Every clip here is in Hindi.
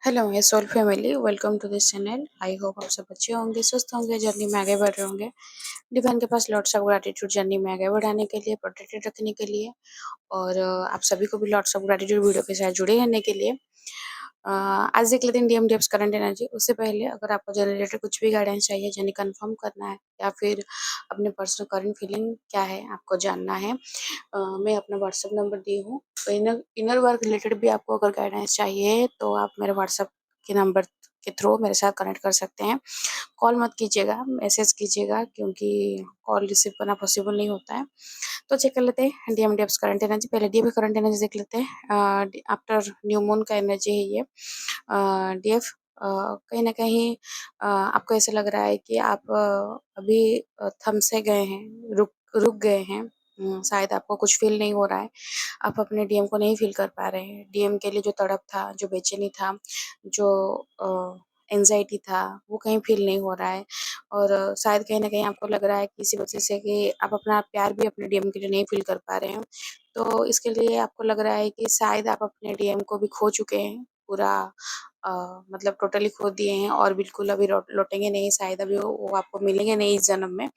Hello my soul family, welcome to this channel. I hope आप सब अच्छे होंगे, स्वस्थ होंगे, जर्नी में आगे बढ़ रहे होंगे। डिवाइन के पास लॉट्स ऑफ ग्रैटिट्यूड जर्नी में आगे बढ़ाने के लिए, प्रोटेक्टेड रखने के लिए और आप सभी को भी लॉट्स ऑफ ग्रैटिट्यूड वीडियो के साथ जुड़े रहने के लिए। आज देख लेते हैं डीएम डेप्स करंट एनर्जी। उससे पहले अगर आपको जनरेटर कुछ भी गाइडेंस चाहिए, यानी कंफर्म करना है या फिर अपने पर्सनल करंट फीलिंग क्या है आपको जानना है, मैं अपना व्हाट्सएप नंबर दी हूँ। इनर इनर वर्क रिलेटेड भी आपको अगर गाइडेंस चाहिए तो आप मेरे व्हाट्सएप के नंबर के थ्रू मेरे साथ कनेक्ट कर सकते हैं। कॉल मत कीजिएगा, मैसेज कीजिएगा, क्योंकि कॉल रिसीव करना पॉसिबल नहीं होता है। तो चेक कर लेते हैं डीएम डेप्स करंट एनर्जी। पहले डीएफ करंट एनर्जी देख लेते हैं। आफ्टर न्यू मून का एनर्जी है ये। डीएफ कहीं ना कहीं आपको ऐसा लग रहा है कि आप अभी थम से गए हैं, रुक रुक गए हैं। शायद आपको कुछ फील नहीं हो रहा है, आप अपने डीएम को नहीं फील कर पा रहे हैं। डीएम के लिए जो तड़प था, जो बेचैनी था, जो एंजाइटी था, वो कहीं फील नहीं हो रहा है। और शायद कहीं ना कहीं आपको लग रहा है कि इसी वजह से कि आप अपना प्यार भी अपने डीएम के लिए नहीं फील कर पा रहे हैं। तो इसके लिए आपको लग रहा है कि शायद आप अपने डीएम को भी खो चुके हैं पूरा। अ, मतलब टोटली खो दिए हैं और बिल्कुल अभी लौटेंगे नहीं, शायद अभी वो आपको मिलेंगे नहीं इस जन्म में।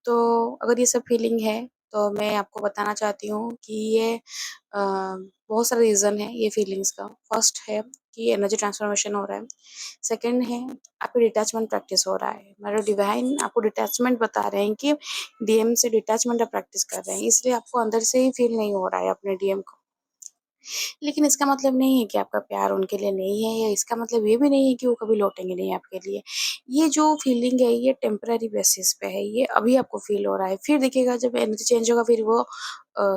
तो अगर ये सब फीलिंग है तो मैं आपको बताना चाहती हूँ कि ये बहुत सारे रीज़न है ये फीलिंग्स का। फर्स्ट है कि एनर्जी ट्रांसफॉर्मेशन हो रहा है। सेकंड है आपकी डिटैचमेंट प्रैक्टिस हो रहा है। मतलब डिवाइन आपको डिटैचमेंट बता रहे हैं कि डीएम से डिटैचमेंट आप प्रैक्टिस कर रहे हैं, इसलिए आपको अंदर से ही फील नहीं हो रहा है अपने डीएम को। लेकिन इसका मतलब नहीं है कि आपका प्यार उनके लिए नहीं है, या इसका मतलब ये भी नहीं है कि वो कभी लौटेंगे नहीं आपके लिए। ये जो फीलिंग है ये टेम्पररी बेसिस पे है, ये अभी आपको फील हो रहा है। फिर देखिएगा जब एनर्जी चेंज होगा, फिर वो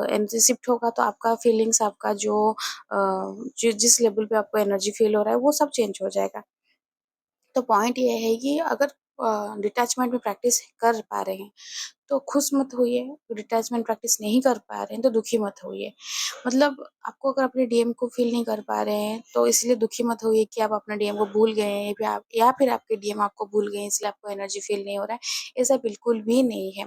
एनर्जी शिफ्ट होगा तो आपका फीलिंग्स, आपका जिस लेवल पे आपको एनर्जी फील हो रहा है वो सब चेंज हो जाएगा। तो पॉइंट ये है कि अगर डिटैचमेंट में प्रैक्टिस कर पा रहे हैं तो खुश मत होइए, डिटैचमेंट प्रैक्टिस नहीं कर पा रहे हैं तो दुखी मत होइए। मतलब आपको अगर अपने डीएम को फील नहीं कर पा रहे हैं तो इसलिए दुखी मत होइए कि आप अपने डीएम को भूल गए हैं, या फिर आपके डीएम आपको भूल गए हैं इसलिए आपको एनर्जी फील नहीं हो रहा है। ऐसा बिल्कुल भी नहीं है।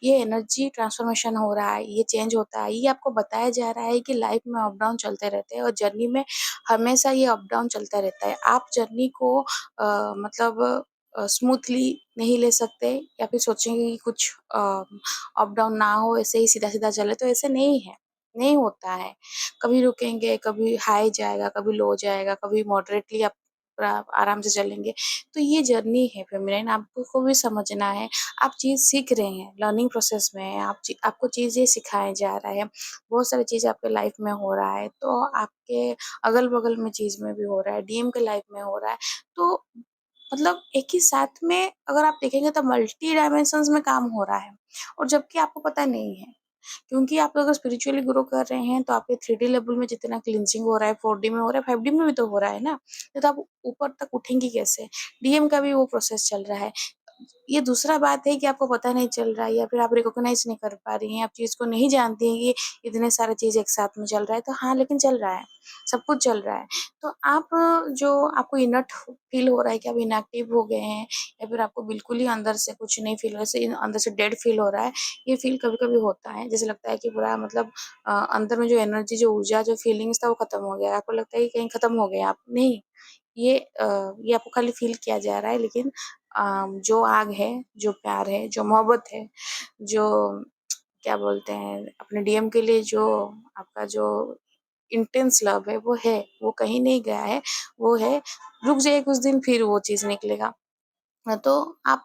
ये एनर्जी ट्रांसफॉर्मेशन हो रहा है, ये चेंज होता है, ये आपको बताया जा रहा है कि लाइफ में अप डाउन चलते रहते हैं और जर्नी में हमेशा ये अप डाउन चलता रहता है। आप जर्नी को मतलब स्मूथली नहीं ले सकते, या फिर सोचेंगे कि कुछ अप डाउन ना हो, ऐसे ही सीधा-सीधा चले, तो ऐसे नहीं है, नहीं होता है। कभी रुकेंगे, कभी हाई जाएगा, कभी लो जाएगा, कभी मॉडरेटली आप आराम से चलेंगे। तो ये जर्नी है फेमिनिन, आपको भी समझना है। आप चीज़ सीख रहे हैं, लर्निंग प्रोसेस में हैं, आपको चीज़ें सिखाया जा रहा है। बहुत सारी चीज़ आपके लाइफ में हो रहा है, तो आपके अगल-बगल में चीज़ में भी हो रहा है, डीएम के लाइफ में हो रहा है। तो मतलब एक ही साथ में अगर आप देखेंगे तो मल्टी डायमेंशंस में काम हो रहा है, और जबकि आपको पता नहीं है। क्योंकि आप अगर स्पिरिचुअली ग्रो कर रहे हैं तो आपके 3D लेवल में जितना क्लींजिंग हो रहा है, 4D में हो रहा है, 5D में भी तो हो रहा है ना। नहीं तो आप ऊपर तक उठेंगी कैसे? डीएम का भी वो प्रोसेस चल रहा है। ये दूसरा बात है कि आपको पता नहीं चल रहा है, या फिर आप रिकॉग्नाइज़ नहीं कर पा रही हैं, आप चीज़ को नहीं जानती हैं कि इतने सारे चीज़ एक साथ में चल रहा है। तो हाँ, लेकिन चल रहा है, सब कुछ चल रहा है। तो आप जो आपको इनर्ट फ़ील हो रहा है कि आप इनएक्टिव हो गए हैं, या फिर आपको बिल्कुल ही अंदर से कुछ नहीं फ़ील हो रहा है, ऐसे अंदर से डेड फ़ील हो रहा है, ये फ़ील कभी-कभी होता है। जैसे लगता है कि पूरा मतलब अंदर में जो एनर्जी, जो ऊर्जा, जो फीलिंग्स था वो खत्म हो गया है। आपको लगता है कि कहीं खत्म हो गया आप, नहीं, ये आपको खाली फ़ील किया जा रहा है। लेकिन जो आग है, जो प्यार है, जो मोहब्बत है, जो क्या बोलते हैं अपने डीएम के लिए जो आपका जो इंटेंस लव है वो है, वो कहीं नहीं गया है, वो है। रुक जाइए कुछ दिन, फिर वो चीज़ निकलेगा। तो आप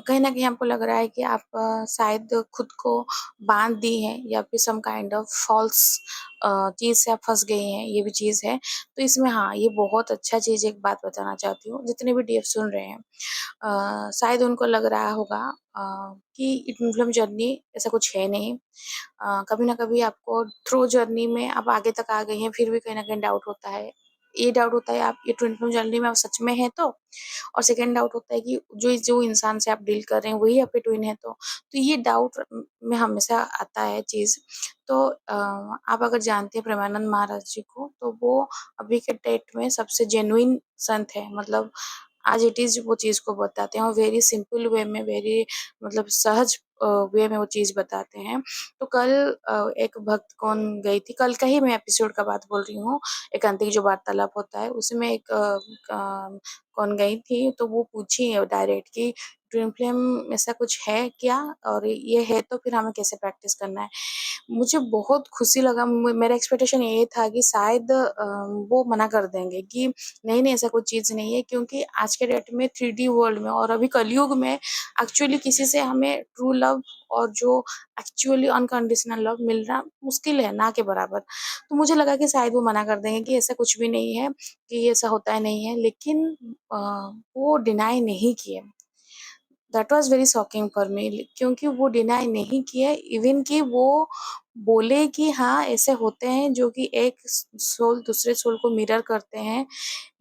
कहीं न कहीं आपको लग रहा है कि आप शायद खुद को बाँध दी हैं, या फिर सम काइंड ऑफ फ़ॉल्स चीज़ से आप फँस गई हैं, ये भी चीज़ है। तो इसमें हाँ, ये बहुत अच्छा चीज़ एक बात बताना चाहती हूँ, जितने भी डीएफ सुन रहे हैं, शायद उनको लग रहा होगा कि इटन फिल्म जर्नी ऐसा कुछ है नहीं। कभी न कभी आपको थ्रू जर्नी में आप आगे तक आ गई हैं, फिर भी कहीं न कहीं डाउट होता है। ये डाउट होता है आप ये ट्विन फ्लेम जर्नी में आप सच में हैं तो? और सेकंड डाउट होता है कि जो जो इंसान से आप डील कर रहे हैं वही आपके ट्विन है तो? तो ये डाउट में हमेशा आता है चीज़। तो आप अगर जानते हैं प्रेमानंद महाराज जी को, तो वो अभी के डेट में सबसे जेनुइन संत है। मतलब एज़ इट इज़ वो चीज़ को बताते हैं, और वेरी सिंपल वे में, वेरी मतलब सहज वे में वो चीज़ बताते हैं। तो कल एक भक्त कौन गई थी, कल का ही मैं एपिसोड का बात बोल रही हूँ, एकांतिक जो वार्तालाप होता है उसमें एक कौन गई थी, तो वो पूछी डायरेक्ट कि ट्विन फ्लेम ऐसा कुछ है क्या, और ये है तो फिर हमें कैसे प्रैक्टिस करना है। मुझे बहुत खुशी लगा, मेरा एक्सपेक्टेशन ये था कि शायद वो मना कर देंगे कि नहीं नहीं ऐसा कोई चीज़ नहीं है, क्योंकि आज के डेट में 3D वर्ल्ड में और अभी कलयुग में एक्चुअली किसी से हमें ट्रू लव और जो एक्चुअली अनकंडीशनल लव मिलना मुश्किल है, ना के बराबर। तो मुझे लगा कि शायद वो मना कर देंगे कि ऐसा कुछ भी नहीं है, कि ऐसा होता है नहीं है, लेकिन अ, वो डिनाई नहीं किए। That was very shocking for me, क्योंकि वो डिनाई नहीं किए, इवन कि वो बोले कि हाँ ऐसे होते हैं जो कि एक सोल दूसरे सोल को मिरर करते हैं।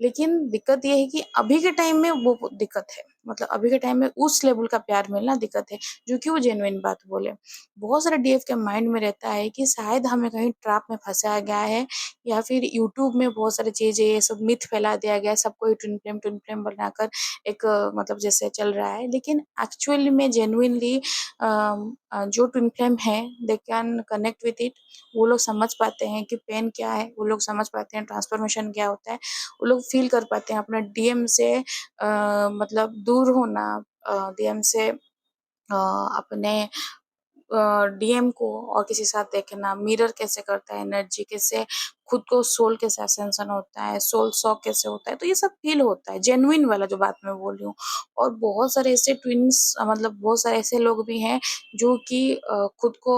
लेकिन दिक्कत ये है कि अभी के टाइम में वो दिक्कत है, मतलब अभी के टाइम में उस लेवल का प्यार मिलना दिक्कत है, जो कि वो जेन्युइन बात बोले। बहुत सारे डीएफ के माइंड में रहता है कि शायद हमें कहीं ट्रैप में फंसाया गया है, या फिर यूट्यूब में बहुत सारी चीजें ये सब मिथ फैला दिया गया है, सबको ट्विन फ्लेम बनाकर एक मतलब जैसे चल रहा है। लेकिन एक्चुअली में जेन्युइनली जो ट्विन फ्लेम है they can connect with it. वो लोग समझ पाते हैं कि पेन क्या है, वो लोग समझ पाते हैं ट्रांसफॉर्मेशन क्या होता है, वो लोग फील कर पाते हैं अपना डीएम से मतलब दूर होना, डीएम से अपने डीएम को और किसी साथ देखना, मिरर कैसे करता है एनर्जी, कैसे खुद को सोल कैसे असेंशन होता है, सोल शॉक कैसे होता है, तो ये सब फील होता है, जेन्युइन वाला जो बात मैं बोल रही हूँ। और बहुत सारे ऐसे ट्विन्स मतलब बहुत सारे ऐसे लोग भी हैं जो कि खुद को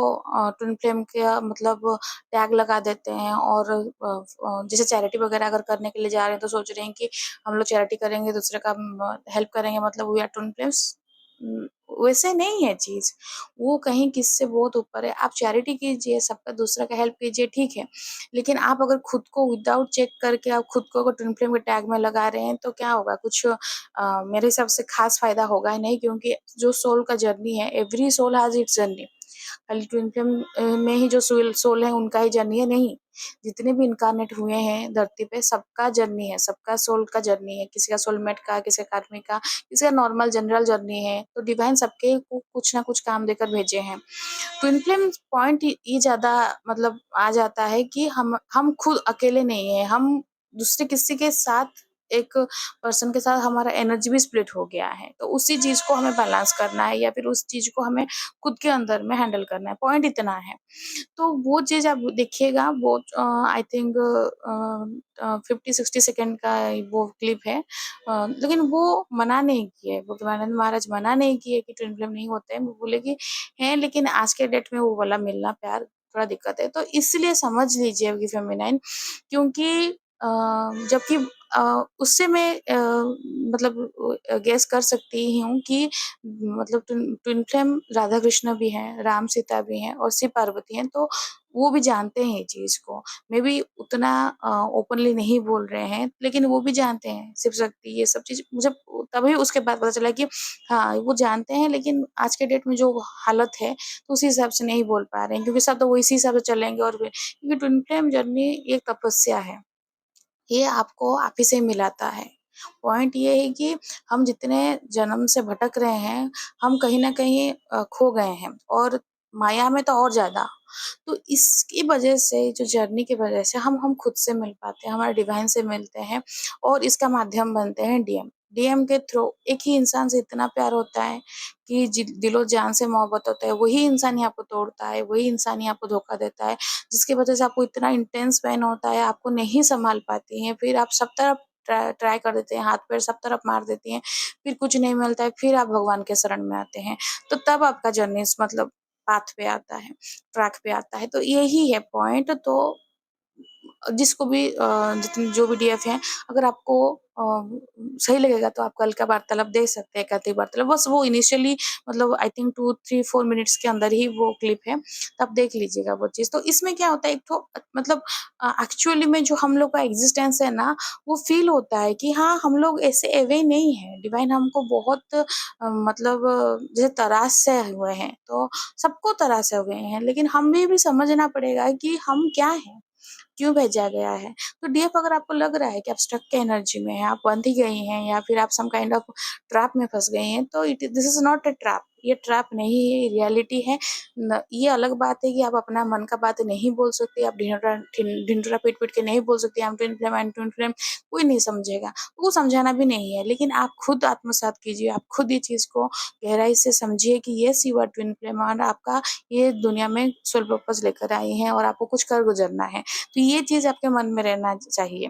ट्विन फ्लेम का मतलब टैग लगा देते हैं, और जैसे चैरिटी वगैरह अगर करने के लिए जा रहे हैं तो सोच रहे हैं कि हम लोग चैरिटी करेंगे, दूसरे का हेल्प करेंगे, मतलब वी आर ट्विन फ्लेम्स। वैसे नहीं है चीज़, वो कहीं किससे बहुत ऊपर है। आप चैरिटी कीजिए, सबका दूसरा का हेल्प कीजिए, ठीक है। लेकिन आप अगर खुद को विदाउट चेक करके आप खुद को अगर ट्विन फ्लेम के टैग में लगा रहे हैं तो क्या होगा? कुछ मेरे हिसाब से ख़ास फ़ायदा होगा ही नहीं, क्योंकि जो सोल का जर्नी है, every soul has its journey. खाली ट्विन फ्लेम में ही जो सोल है उनका ही जर्नी है, नहीं। जितने भी इनकार्नेट हुए हैं धरती पे, सबका जर्नी है, सबका सोल का जर्नी है। किसी का सोलमेट का, किसी का कार्मिक का, किसी का नॉर्मल जनरल जर्नी है। तो डिवाइन सबके को कुछ ना कुछ काम देकर भेजे हैं। ट्विन फ्लेम पॉइंट ये ज़्यादा मतलब आ जाता है कि हम खुद अकेले नहीं हैं, हम दूसरे किसी के साथ, एक पर्सन के साथ हमारा एनर्जी भी स्प्लिट हो गया है। तो उसी चीज़ को हमें बैलेंस करना है, या फिर उस चीज़ को हमें खुद के अंदर में हैंडल करना है, पॉइंट इतना है। तो वो चीज़ आप देखिएगा, वो आई थिंक 50-60 सेकंड का वो क्लिप है। लेकिन वो मना नहीं किए, भगवानंद महाराज मना नहीं किए कि ट्विन फ्लेम नहीं होते हैं। वो बोले कि हैं, लेकिन आज के डेट में वो वाला मिलना प्यार थोड़ा दिक्कत है। तो इसलिए समझ लीजिए कि फेमिनाइन, क्योंकि जबकि उससे मैं मतलब गेस कर सकती हूँ कि मतलब ट्विन फ्लेम राधा कृष्ण भी हैं, राम सीता भी हैं और शिव पार्वती हैं, तो वो भी जानते हैं ये चीज़ को। मे बी उतना ओपनली नहीं बोल रहे हैं, लेकिन वो भी जानते हैं शिव शक्ति ये सब चीज़। मुझे तभी उसके बाद पता चला कि हाँ, वो जानते हैं, लेकिन आज के डेट में जो हालत है, तो उसी हिसाब से नहीं बोल पा रहे हैं, क्योंकि सब तो वो इसी हिसाब से चलेंगे। और क्योंकि ट्विन फ्लेम जर्नी एक तपस्या है, ये आपको आप ही से मिलाता है। पॉइंट ये है कि हम जितने जन्म से भटक रहे हैं, हम कहीं न कहीं खो गए हैं, और माया में तो और ज़्यादा। तो इसकी वजह से, जो जर्नी की वजह से हम खुद से मिल पाते हैं, हमारे डिवाइन से मिलते हैं, और इसका माध्यम बनते हैं डीएम। डीएम के थ्रू एक ही इंसान से इतना प्यार होता है कि दिलो जान से मोहब्बत होता है, वही इंसान ही आपको तोड़ता है, वही इंसान ही आपको धोखा देता है, जिसकी वजह से आपको इतना इंटेंस पेन होता है, आपको नहीं सँभाल पाती हैं, फिर आप सब तरफ ट्राई कर देते हैं, हाथ-पैर सब तरफ मार देती हैं, फिर कुछ नहीं मिलता है, फिर आप भगवान के शरण में आते हैं। तो तब आपका जर्नी मतलब पाथ पे आता है, ट्रैक पे आता है। तो यही है पॉइंट। तो जिसको भी जितने जो भी डीएफ हैं, अगर आपको सही लगेगा तो आप कल का वार्तालाप देख सकते हैं, एकांतिक वार्तालाप। बस वो इनिशियली मतलब आई थिंक 2-3-4 मिनट्स के अंदर ही वो क्लिप है, तो आप देख लीजिएगा वो चीज़। तो इसमें क्या होता है, एक तो मतलब एक्चुअली में जो हम लोग का एग्ज़िस्टेंस है ना, वो फ़ील होता है कि हाँ, हम लोग ऐसे अवे नहीं हैं। डिवाइन हमको बहुत मतलब जैसे तराश से हुए हैं, तो सबको तराशे हुए हैं, लेकिन हमें भी समझना पड़ेगा कि हम क्या हैं? क्यों भेजा गया है? तो डीएफ अगर आपको लग रहा है कि आप स्टक के एनर्जी में हैं, आप बंध ही गई हैं, या फिर आप सम काइंड ऑफ ट्रैप में फँस गई हैं, तो this is not a trap. ये ट्रैप नहीं है, ये रियलिटी है। ये अलग बात है कि आप अपना मन का बात नहीं बोल सकते, आप ढिंढोरा पीट-पीट के नहीं बोल सकते, आई एम ट्विन फ्लेम, कोई नहीं समझेगा, वो समझाना भी नहीं है। लेकिन आप खुद आत्मसात कीजिए, आप खुद ये चीज़ को गहराई से समझिए कि yes you are twin flame और आपका ये दुनिया में सोल पर्पस लेकर आई हैं और आपको कुछ कर गुज़रना है। तो ये चीज़ आपके मन में रहना चाहिए।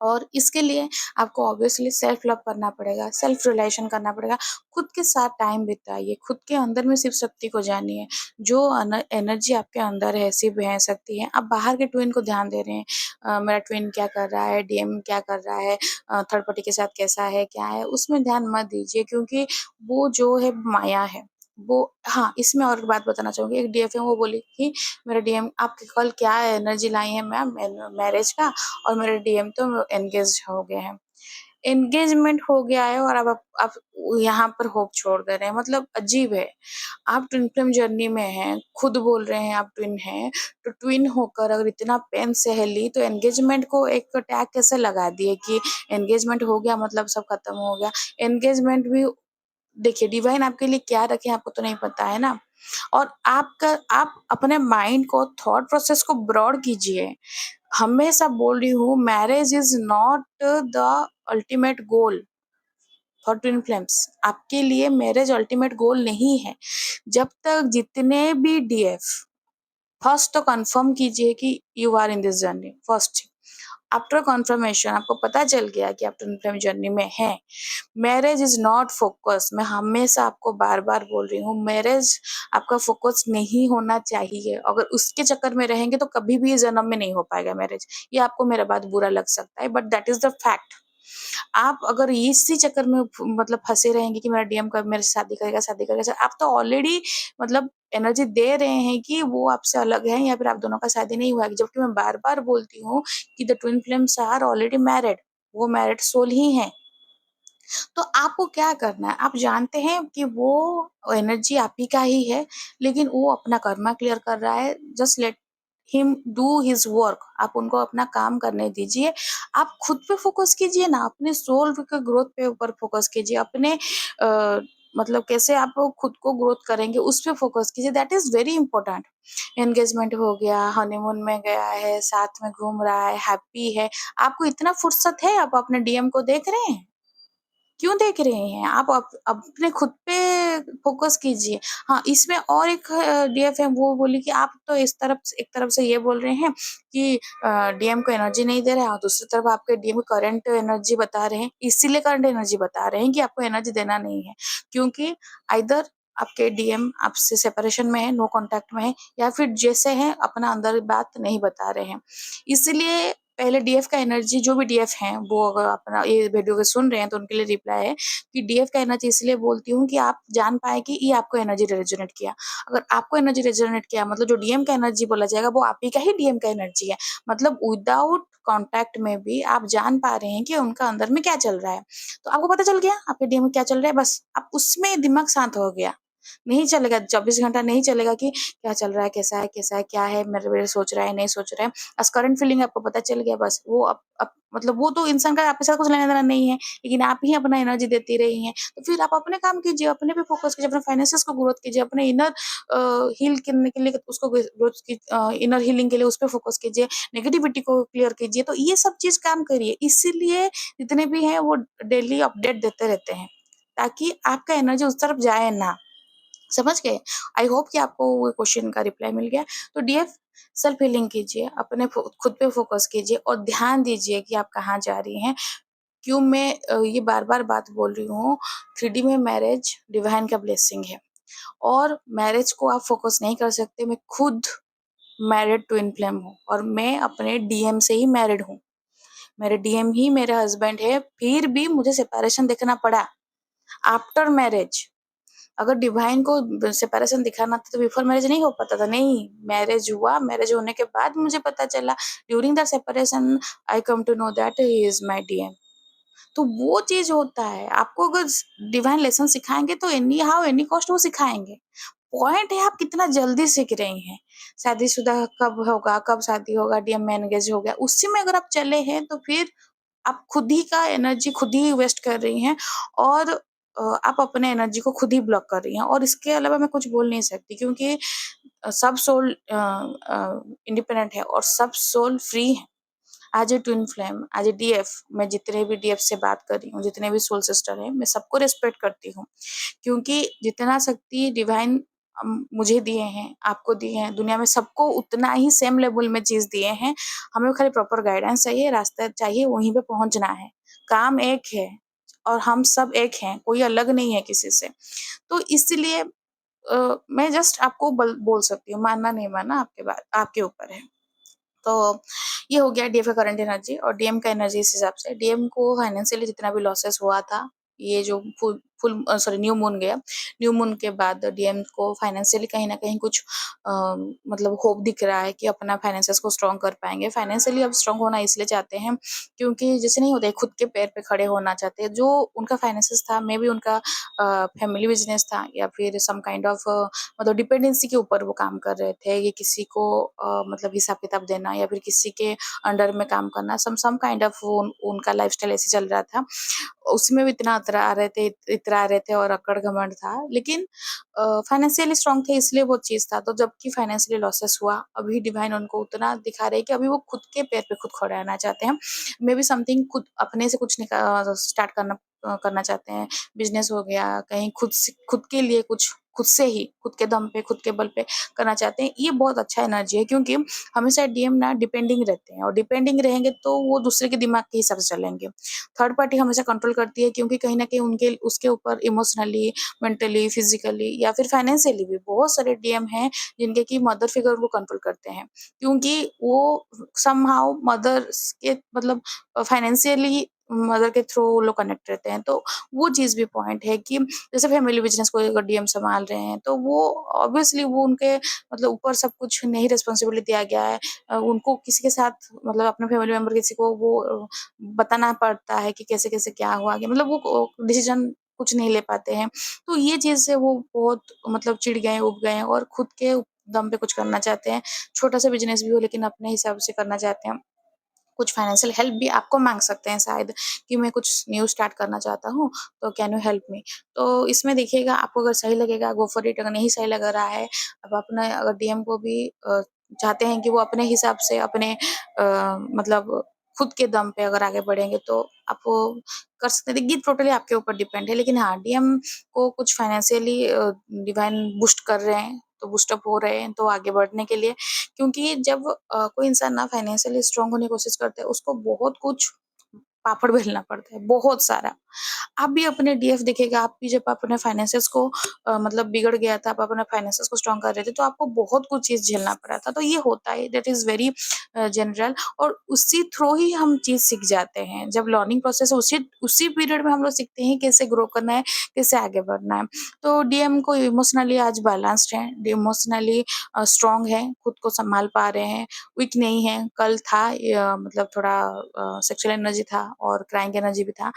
और इसके लिए आपको ऑब्वियसली सेल्फ लव करना पड़ेगा, सेल्फ रियलाइज़ेशन करना पड़ेगा, खुद के साथ टाइम बिताइए, खुद के अंदर में शिव शक्ति को जानिए, जो एनर्जी आपके अंदर है, शिव है, शक्ति है, आप बाहर के ट्विन को ध्यान दे रहे हैं। मेरा ट्विन क्या कर रहा है, डीएम क्या कर रहा है, थर्ड पार्टी के साथ कैसा है, क्या है, उसमें ध्यान मत दीजिए क्योंकि वो जो है माया है। वो हाँ, इसमें और एक बात बताना चाहूँगी, एक डीएफ है वो बोली कि मेरा डीएम आपके कल क्या एनर्जी लाई है मैम मैरिज का, और मेरे डीएम तो एंगेज हो गए हैं। एंगेजमेंट हो गया है और अब आप यहाँ पर होप छोड़ दे रहे हैं, मतलब अजीब है। आप ट्विन फ्लेम जर्नी में हैं, खुद बोल रहे हैं आप ट्विन हैं, तो ट्विन होकर अगर इतना पेन सह ली तो एंगेजमेंट को एक टैग कैसे लगा दिए कि एंगेजमेंट हो गया मतलब सब खत्म हो गया। एंगेजमेंट भी देखिए डिवाइन आपके लिए क्या रखे आपको तो नहीं पता है ना। और आप अपने माइंड को थॉट प्रोसेस को ब्रॉड कीजिए। हमेशा बोल रही हूँ marriage is not the ultimate goal for twin flames. आपके लिए मैरिज अल्टीमेट गोल नहीं है। जब तक जितने भी डीएफ फर्स्ट तो कंफर्म कीजिए कि you are in this journey first. After confirmation आपको पता चल गया कि आप ट्विन फ्लेम जर्नी में हैं, मैरिज इज नॉट फोकस। मैं हमेशा आपको बार बार बोल रही हूँ मैरिज आपका फोकस नहीं होना चाहिए। अगर उसके चक्कर में रहेंगे तो कभी भी जन्म में नहीं हो पाएगा मैरिज। ये आपको मेरा बात बुरा लग सकता है but that is the fact. आप अगर इसी चक्कर में मतलब फंसे रहेंगे कि मेरा डीएम कब मेरे से शादी करेगा, आप तो ऑलरेडी मतलब एनर्जी दे रहे हैं कि वो आपसे अलग है या फिर आप दोनों का शादी नहीं हुआ है। जबकि मैं बार बार बोलती हूँ कि the twin flames are already married, वो मैरिड सोल ही हैं। तो आपको क्या करना है, आप जानते हैं कि वो एनर्जी आप ही का ही है, लेकिन वो अपना कर्मा क्लियर कर रहा है। Just let him do his work. आप उनको अपना काम करने दीजिए। आप खुद पे फोकस कीजिए ना, अपने सोल के ग्रोथ पे ऊपर फोकस कीजिए। अपने मतलब कैसे आप खुद को ग्रोथ करेंगे उस पे फोकस कीजिए। That is very important. Engagement हो गया, हनीमून में गया है, साथ में घूम रहा है, हैप्पी है, आपको इतना फुर्सत है, आप अपने डीएम को देख रहे हैं? क्यों देख रहे हैं? आप अपने खुद पे फ़ोकस कीजिए। हाँ, इसमें और एक डीएफ है वो बोली कि आप तो इस तरफ एक तरफ से ये बोल रहे हैं कि डीएम को एनर्जी नहीं दे रहे हैं और दूसरी तरफ आपके डीएम को करंट एनर्जी बता रहे हैं। इसीलिए करंट एनर्जी बता रहे हैं कि आपको एनर्जी देना नहीं है। क्योंकि आइदर आपके डीएम आपसे सेपरेशन में है, नो कॉन्टैक्ट में है या फिर जैसे हैं अपना अंदर बात नहीं बता रहे हैं। इसलिए पहले डीएफ का एनर्जी जो भी डीएफ हैं वो अगर अपना ये वीडियो को सुन रहे हैं तो उनके लिए रिप्लाई है कि डीएफ का एनर्जी इसलिए बोलती हूँ कि आप जान पाए कि ये आपको एनर्जी रेजोनेट किया। अगर आपको एनर्जी रेजोनेट किया मतलब जो डीएम का एनर्जी बोला जाएगा वो आप ही का ही डीएम का एनर्जी है। मतलब विदाउट कॉन्टैक्ट में भी आप जान पा रहे हैं कि उनका अंदर में क्या चल रहा है। तो आपको पता चल गया आपके डीएम में क्या चल रहा है, बस आप उसमें दिमाग शांत हो गया। नहीं चलेगा 24 घंटा नहीं चलेगा कि क्या चल रहा है, कैसा है, क्या है, मेरे मेरे सोच रहा है, नहीं सोच रहा है। बस करंट फीलिंग आपको पता चल गया बस वो अब मतलब वो तो इंसान का आपके साथ कुछ लेना-देना नहीं है, लेकिन आप ही अपना एनर्जी देती रही हैं। तो फिर आप अपने काम कीजिए, अपने पे फ़ोकस कीजिए, अपने फाइनेंसेस को ग्रोथ कीजिए, अपने इनर हील करने के लिए उसको ग्रोथ की इनर हीलिंग के लिए उस पे फ़ोकस कीजिए, नेगेटिविटी को क्लियर कीजिए। तो ये सब चीज़ काम करिए, इसीलिए जितने भी हैं वो डेली अपडेट देते रहते हैं, ताकि आपका एनर्जी उस तरफ जाए ना। समझ गए? आई होप कि आपको वो क्वेश्चन का रिप्लाई मिल गया। तो डीएफ सेल्फ हीलिंग कीजिए, अपने खुद पे फ़ोकस कीजिए और ध्यान दीजिए कि आप कहाँ जा रही हैं। क्यों मैं ये बार-बार बात बोल रही हूँ, 3D में मैरिज डिवाइन का ब्लेसिंग है और मैरिज को आप फ़ोकस नहीं कर सकते। मैं खुद मैरिड ट्विन फ्लेम हूँ और मैं अपने डीएम से ही मैरिड हूँ। मेरे डीएम ही मेरे हस्बैंड है, फिर भी मुझे सेपरेशन देखना पड़ा आफ्टर मैरिज। अगर डिवाइन को सेपरेशन दिखाना था तो बिफोर मैरिज नहीं हो पाता था। नहीं, मैरिज हुआ, मैरिज होने के बाद मुझे पता चला during the separation I come to know that he is my DM. तो वो चीज होता है। आपको अगर डिवाइन लेसन सिखाएंगे तो एनी हाउ एनी कॉस्ट वो सिखाएंगे। पॉइंट है आप कितना जल्दी सीख रही हैं। शादीशुदा कब होगा, कब शादी होगा, डीएम में एंगेज हो गया, उसी में अगर आप चले हैं तो फिर आप खुद ही का एनर्जी खुद ही वेस्ट कर रही हैं। और आप अपने एनर्जी को खुद ही ब्लॉक कर रही हैं और इसके अलावा मैं कुछ बोल नहीं सकती क्योंकि सब सोल इंडिपेंडेंट है और सब सोल फ्री है। As a twin flame, as a DF, मैं जितने भी डीएफ से बात कर रही हूँ, जितने भी सोल सिस्टर हैं, मैं सबको रिस्पेक्ट करती हूँ क्योंकि जितना शक्ति डिवाइन मुझे दिए हैं, आपको दिए हैं, दुनिया में सबको उतना ही सेम लेवल में चीज दिए हैं। हमें खाली प्रॉपर गाइडेंस चाहिए, रास्ता चाहिए, वहीं पे पहुंचना है। काम एक है और हम सब एक हैं, कोई अलग नहीं है किसी से। तो इसलिए मैं जस्ट आपको बोल सकती हूँ, मानना नहीं मानना आपके बात आपके ऊपर है। तो ये हो गया डीएफ का करंट एनर्जी और डीएम का एनर्जी इस हिसाब से। डीएम को फाइनेंशियली जितना भी लॉसेस हुआ था, ये जो full full sorry new moon गया, न्यू मून के बाद डीएम को फाइनेंशियली कहीं ना कहीं कुछ मतलब होप दिख रहा है कि अपना फाइनेंसेस को स्ट्रॉन्ग कर पाएंगे। फाइनेंशियली अब स्ट्रॉन्ग होना इसलिए चाहते हैं क्योंकि जैसे नहीं होता है, खुद के पैर पे खड़े होना चाहते हैं। जो उनका फाइनेंसेस था, मे बी उनका फैमिली बिजनेस था या फिर सम काइंड ऑफ मतलब डिपेंडेंसी के ऊपर वो काम कर रहे थे। ये किसी को मतलब हिसाब किताब देना या फिर किसी के अंडर में काम करना, सम काइंड ऑफ उनका लाइफस्टाइल ऐसे चल रहा था। उसमें भी इतना इतरा रहे थे और अकड़ घमंड था, लेकिन फाइनेंशियली स्ट्रांग थे इसलिए वो चीज था। तो जबकि फाइनेंशियली लॉसेस हुआ, अभी डिवाइन उनको उतना दिखा रहे हैं कि अभी वो खुद के पैर पे खुद खड़े रहना चाहते हैं। मे बी समथिंग खुद अपने से कुछ स्टार्ट करना चाहते हैं। बिजनेस हो गया, कहीं खुद के लिए कुछ खुद से ही, खुद के दम पे, खुद के बल पे करना चाहते हैं। ये बहुत अच्छा एनर्जी है क्योंकि हमेशा डीएम ना डिपेंडिंग रहते हैं और डिपेंडिंग रहेंगे तो वो दूसरे के दिमाग के हिसाब से चलेंगे। थर्ड पार्टी हमेशा कंट्रोल करती है क्योंकि कहीं ना कहीं उनके उसके ऊपर इमोशनली, मेंटली, फिजिकली या फिर फाइनेंशियली भी बहुत सारे डीएम हैं जिनके की मदर फिगर को कंट्रोल करते हैं क्योंकि वो समहाउ मदर के मतलब फाइनेंशियली मदर के थ्रू वो लोग कनेक्ट रहते हैं। तो वो चीज भी पॉइंट है कि जैसे फैमिली बिजनेस को अगर डीएम संभाल रहे हैं तो वो ऑब्वियसली वो उनके मतलब ऊपर सब कुछ नहीं रिस्पॉन्सिबिलिटी दिया गया है। उनको किसी के साथ मतलब अपने फैमिली मेंबर किसी को वो बताना पड़ता है कि कैसे कैसे क्या हुआ, कि मतलब वो डिसीजन कुछ नहीं ले पाते हैं। तो ये चीज से वो बहुत मतलब चिढ़ गए, उब गए और खुद के दम पे कुछ करना चाहते हैं। छोटा सा बिजनेस भी हो लेकिन अपने हिसाब से करना चाहते हैं। कुछ फाइनेंशियल हेल्प भी आपको मांग सकते हैं शायद कि मैं कुछ न्यू स्टार्ट करना चाहता हूँ, तो कैन यू हेल्प मी। तो इसमें देखिएगा, आपको अगर सही लगेगा गो फॉर इट, अगर नहीं सही लग रहा है, अब अपने अगर डीएम को भी चाहते हैं कि वो अपने हिसाब से अपने मतलब खुद के दम पे अगर आगे बढ़ेंगे तो आप वो कर सकते हैं। देखिए टोटली आपके ऊपर डिपेंड है, लेकिन हाँ डीएम को कुछ फाइनेंशियली डिवाइन बूस्ट कर रहे हैं, तो बूस्टअप हो रहे हैं तो आगे बढ़ने के लिए। क्योंकि जब कोई इंसान ना फाइनेंशियली स्ट्रांग होने की कोशिश करता है, उसको बहुत कुछ पापड़ बेलना पड़ता है, बहुत सारा। आप भी अपने डीएफ देखिएगा, आप भी जब अपने फाइनेंसेस को मतलब बिगड़ गया था, आप अपने फाइनेंसेस को स्ट्रांग कर रहे थे, तो आपको बहुत कुछ चीज़ झेलना पड़ा था। तो ये होता है, दैट इज़ वेरी जनरल, और उसी थ्रू ही हम चीज़ सीख जाते हैं। जब लर्निंग प्रोसेस है, उसी उसी पीरियड में हम लोग सीखते हैं कैसे ग्रो करना है, कैसे आगे बढ़ना है। तो डीएम को इमोशनली आज बैलेंस्ड है, इमोशनली स्ट्रांग है, खुद को संभाल पा रहे हैं, वीक नहीं है। कल था मतलब थोड़ा सेक्सुअल एनर्जी था और क्राइंग एनर्जी भी था।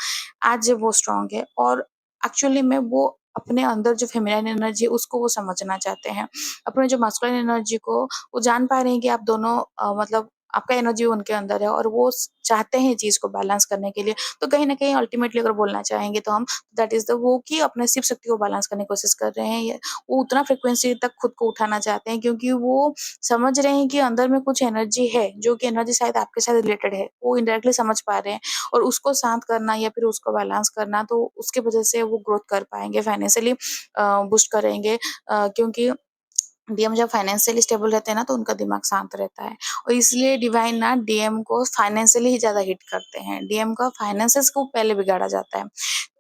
आज वो स्ट्रांग है और एक्चुअली में वो अपने अंदर जो फेमिनिन एनर्जी है उसको वो समझना चाहते हैं। अपने जो मास्कुलिन एनर्जी को वो जान पा रहे हैं कि आप दोनों मतलब आपका एनर्जी उनके अंदर है और वो चाहते हैं चीज को बैलेंस करने के लिए। तो कहीं ना कहीं अल्टीमेटली अगर बोलना चाहेंगे तो हम, दैट इज द वो कि अपने शिव शक्ति को बैलेंस करने की कोशिश कर रहे हैं। वो उतना फ्रिक्वेंसी तक खुद को उठाना चाहते हैं क्योंकि वो समझ रहे हैं कि अंदर में कुछ एनर्जी है, जो कि एनर्जी शायद आपके साथ रिलेटेड है, वो इनडायरेक्टली समझ पा रहे हैं। और उसको शांत करना या फिर उसको बैलेंस करना, तो उसके वजह से वो ग्रोथ कर पाएंगे, फाइनेंशियली बूस्ट करेंगे। क्योंकि डीएम जब फाइनेंशियली स्टेबल रहते हैं ना, तो उनका दिमाग शांत रहता है और इसलिए डिवाइन ना डीएम को फाइनेंशियली ही ज्यादा हिट करते हैं। डीएम का फाइनेंसेस को पहले बिगाड़ा जाता है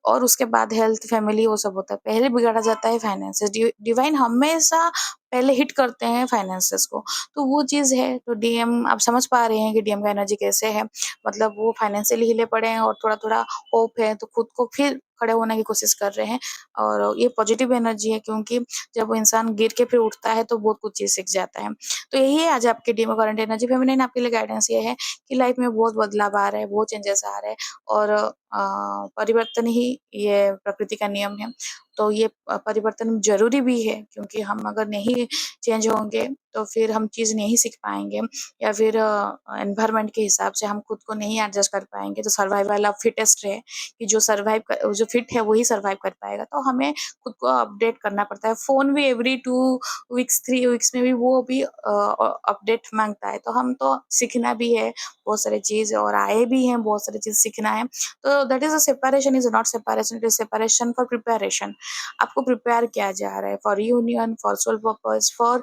और उसके बाद हेल्थ, फैमिली, वो सब होता है। पहले बिगाड़ा जाता है फाइनेंसेस। डिवाइन हमेशा पहले हिट करते हैं फाइनेंसेस को। तो वो चीज है। तो डीएम आप समझ पा रहे हैं कि डीएम का एनर्जी कैसे है। मतलब वो फाइनेंशियली हिले पड़े हैं और थोड़ा थोड़ा होप है, तो खुद को फिर खड़े होने की कोशिश कर रहे हैं। और ये पॉजिटिव एनर्जी है क्योंकि जब वो इंसान गिर के फिर उठता है तो बहुत कुछ चीज सीख जाता है। तो यही है आज आपके डीएम करंट एनर्जी। फेमिनिन आपके लिए गाइडेंस ये है कि लाइफ में बहुत बदलाव आ रहा है, बहुत चेंजेस आ रहे हैं और परिवर्तन ही ये प्रकृति का नियम है। तो ये परिवर्तन ज़रूरी भी है, क्योंकि हम अगर नहीं चेंज होंगे तो फिर हम चीज़ नहीं सीख पाएँगे, या फिर एनवायरनमेंट के हिसाब से हम खुद को नहीं एडजस्ट कर पाएँगे। तो सर्वाइवल ऑफ फिटेस्ट है कि जो फिट है वही सर्वाइव कर पाएगा। तो हमें खुद को अपडेट करना पड़ता है। फ़ोन भी एवरी 2 वीक्स, 3 वीक्स में भी वो भी अपडेट माँगता है। तो हम तो सीखना भी है बहुत सारी चीज़, और आए भी हैं बहुत सारी चीज़ सीखना है। तो that is a separation is not separation, it is separation for preparation. आपको प्रिपेयर किया जा रहा है for union, for soul purpose, for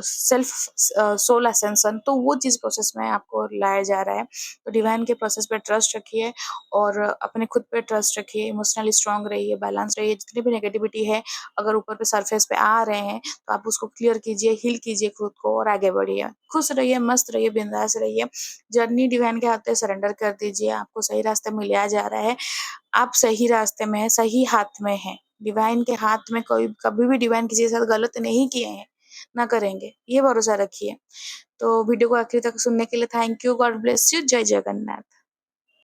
self soul ascension. तो वो चीज़ प्रोसेस में आपको लाया जा रहा है। तो डिवाइन के प्रोसेस पे ट्रस्ट रखिए, और अपने खुद पे ट्रस्ट रखिए, इमोशनली स्ट्रांग रहिए, बैलेंस रहिए। जितनी भी नेगेटिविटी है, अगर ऊपर पे सरफेस पे आ रहे हैं, तो आप उसको क्लियर कीजिए, हील कीजिए खुद को, और आगे बढ़िए। खुश रहिए, मस्त रहिए, बिंदास रहिए। जर्नी डिवाइन के हाथ में सरेंडर कर दीजिए। आपको सही रास्ते में लिया जा रहा है। आप सही रास्ते में हैं, सही हाथ में हैं। डिवाइन के हाथ में कोई कभी भी डिवाइन किसी के साथ गलत नहीं किए हैं, ना करेंगे। ये भरोसा रखिए। तो वीडियो को आखिर तक सुनने के लिए thank you. God bless you. जय जगन्नाथ।